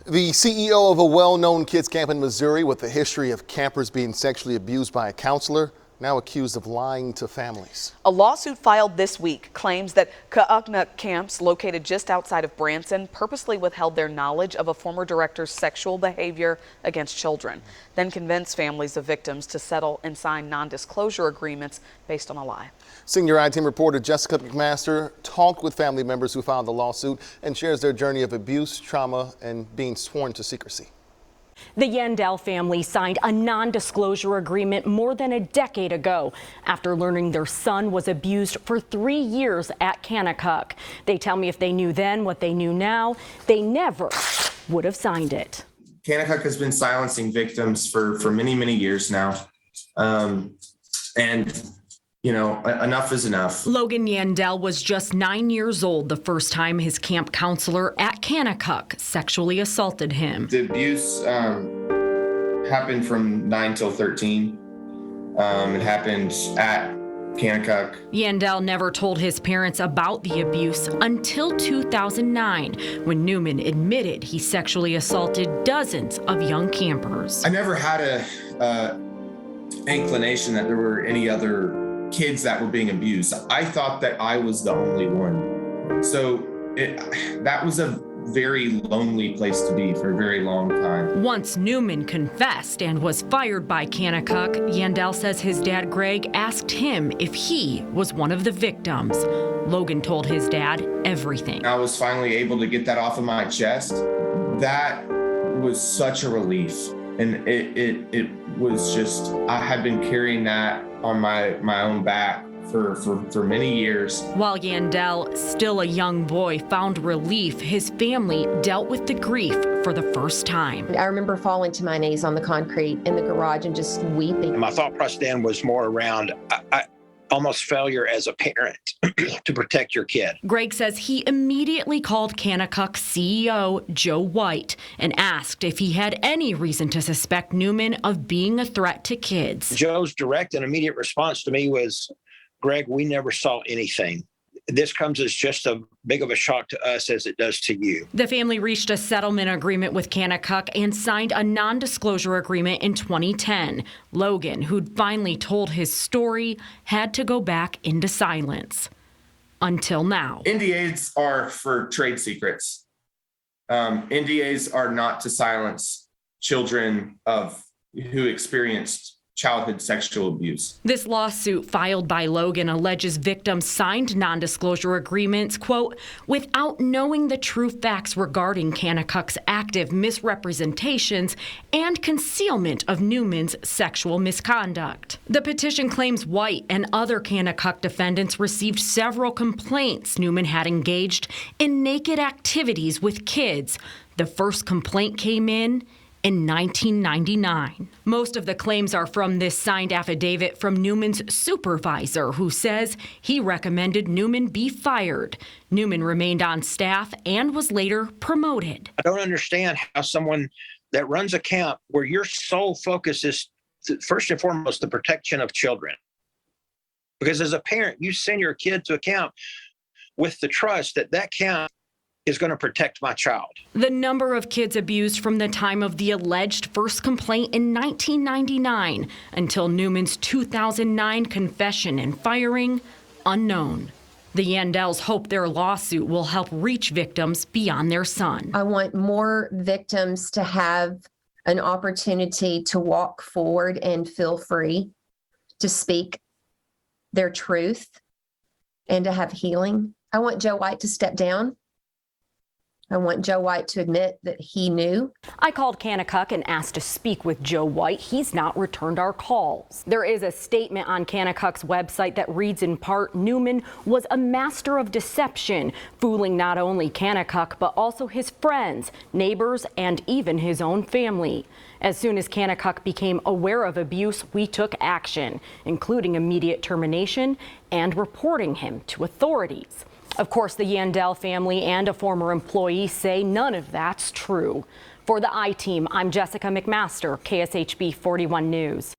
The CEO of a well-known kids camp in Missouri with a history of campers being sexually abused by a counselor, now accused of lying to families. A lawsuit filed this week claims that Kanakuk Kamps, located just outside of Branson, purposely withheld their knowledge of a former director's sexual behavior against children, then convinced families of victims to settle and sign non-disclosure agreements based on a lie. Senior I-Team reporter Jessica McMaster talked with family members who filed the lawsuit and shares their journey of abuse, trauma, and being sworn to secrecy. The Yandell family signed a non-disclosure agreement more than a decade ago after learning their son was abused for 3 years at Kanakuk. They tell me if they knew then what they knew now, they never would have signed it. Kanakuk has been silencing victims for many, many years now. You know, enough is enough. Logan Yandell was just 9 years old the first time his camp counselor at Kanakuk sexually assaulted him. The abuse happened from 9 till 13. It happened at Kanakuk. Yandell never told his parents about the abuse until 2009, when Newman admitted he sexually assaulted dozens of young campers. I never had a inclination that there were any other kids that were being abused. I thought that I was the only one. So that was a very lonely place to be for a very long time. Once Newman confessed and was fired by Kanakuk, Yandell says his dad Greg asked him if he was one of the victims. Logan told his dad everything. I was finally able to get that off of my chest. That was such a relief. And it was just, I had been carrying that on my own back for many years. While Yandell, still a young boy, found relief, his family dealt with the grief for the first time. I remember falling to my knees on the concrete in the garage and just weeping. My thought process then was more around almost failure as a parent to protect your kid. Greg says he immediately called Kanakuk CEO Joe White and asked if he had any reason to suspect Newman of being a threat to kids. Joe's direct and immediate response to me was, Greg, we never saw anything. This comes as just as big of a shock to us as it does to you. The family reached a settlement agreement with Kanakuk and signed a non-disclosure agreement in 2010. Logan, who'd finally told his story, had to go back into silence. Until now. NDAs are for trade secrets. NDAs are not to silence children who experienced childhood sexual abuse. This lawsuit filed by Logan alleges victims signed non-disclosure agreements, quote, without knowing the true facts regarding Kanakuk's active misrepresentations and concealment of Newman's sexual misconduct. The petition claims White and other Kanakuk defendants received several complaints Newman had engaged in naked activities with kids. The first complaint came in 1999. Most of the claims are from this signed affidavit from Newman's supervisor, who says he recommended Newman be fired. Newman remained on staff and was later promoted. I don't understand how someone that runs a camp where your sole focus is first and foremost the protection of children. Because as a parent, you send your kid to a camp with the trust that that camp is going to protect my child. The number of kids abused from the time of the alleged first complaint in 1999 until Newman's 2009 confession and firing, unknown. The Yandells hope their lawsuit will help reach victims beyond their son. I want more victims to have an opportunity to walk forward and feel free to speak their truth and to have healing. I want Joe White to step down. I want Joe White to admit that he knew. I called Kanakuk and asked to speak with Joe White. He's not returned our calls. There is a statement on Kanakuk's website that reads in part, Newman was a master of deception, fooling not only Kanakuk, but also his friends, neighbors, and even his own family. As soon as Kanakuk became aware of abuse, we took action, including immediate termination and reporting him to authorities. Of course, the Yandell family and a former employee say none of that's true. For the I-Team, I'm Jessica McMaster, KSHB 41 News.